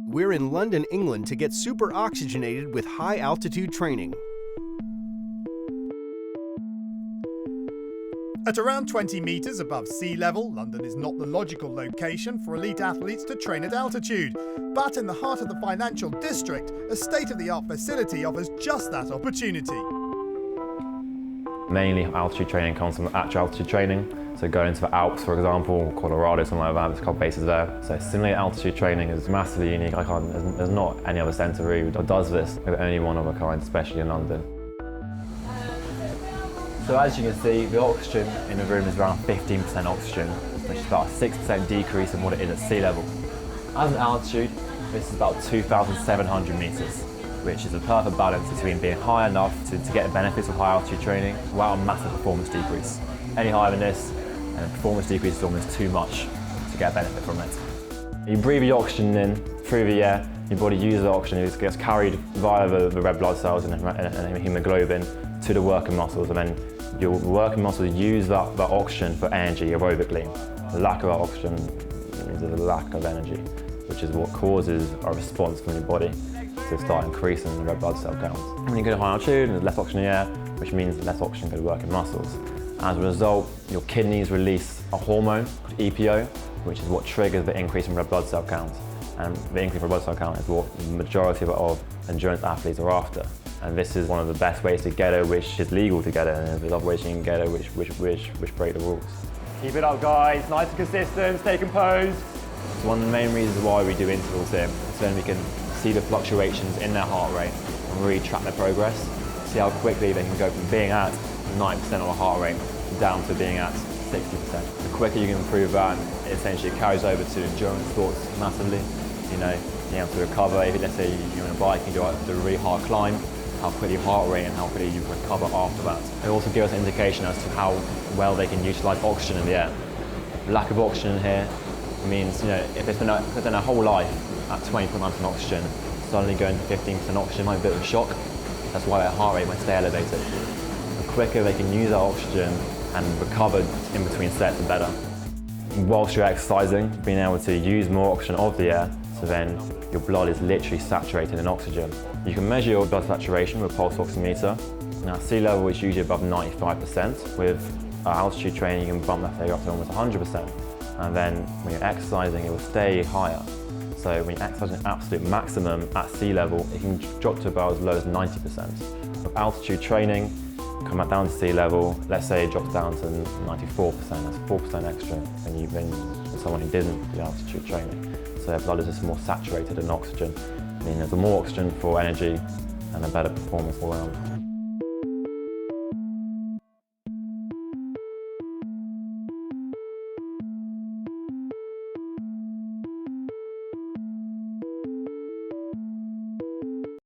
We're in London, England to get super oxygenated with high altitude training. At around 20 metres above sea level, London is not the logical location for elite athletes to train at altitude. But in the heart of the financial district, a state-of-the-art facility offers just that opportunity. Mainly altitude training comes from actual altitude training. So going to the Alps, for example, Colorado, something like that, there's a couple bases there. So simulated altitude training is massively unique. There's not any other centre really that does this. We're the only one of a kind, especially in London. So as you can see, the oxygen in the room is around 15% oxygen, which is about a 6% decrease in what it is at sea level. As an altitude, this is about 2,700 metres, which is a perfect balance between being high enough to get the benefits of high altitude training without a massive performance decrease. Any higher than this, and the performance decrease is almost too much to get a benefit from it. You breathe the oxygen in through the air, your body uses the oxygen, it gets carried via the red blood cells and hemoglobin to the working muscles, and then your working muscles use that oxygen for energy aerobically. The lack of that oxygen means there's a lack of energy, which is what causes a response from your body to start increasing the red blood cell counts. When you go to high altitude, there's less oxygen in the air, which means less oxygen goes to working muscles. As a result, your kidneys release a hormone called EPO, which is what triggers the increase in red blood cell count. And the increase in red blood cell count is what the majority of endurance athletes are after. And this is one of the best ways to get it, which is legal to get it, and there's other ways you can get it which break the rules. Keep it up, guys, nice and consistent, stay composed. It's one of the main reasons why we do intervals here, so then we can see the fluctuations in their heart rate and really track their progress, see how quickly they can go from being at 9% of a heart rate down to being at 60%. The quicker you can improve that, it essentially carries over to endurance sports massively. You know, being able to recover, if let's say you're on a bike and you go up a really hard climb, how quickly your heart rate and how quickly you recover after that. It also gives us an indication as to how well they can utilise oxygen in the air. Lack of oxygen here means, you know, if it's been a whole life at 20.9% oxygen, suddenly going to 15% oxygen might be a bit of a shock. That's why their heart rate might stay elevated. The quicker they can use that oxygen and recover in between sets, the better. Whilst you're exercising, being able to use more oxygen of the air, so then your blood is literally saturated in oxygen. You can measure your blood saturation with a pulse oximeter. Now, at sea level is usually above 95%. With altitude training, you can bump that figure up to almost 100%. And then when you're exercising, it will stay higher. So when you're exercising absolute maximum at sea level, it can drop to about as low as 90%. With altitude training, come back down to sea level, let's say it drops down to 94%, that's 4% extra than someone who didn't do altitude training. So their blood is just more saturated in oxygen, meaning there's more oxygen for energy and a better performance all around.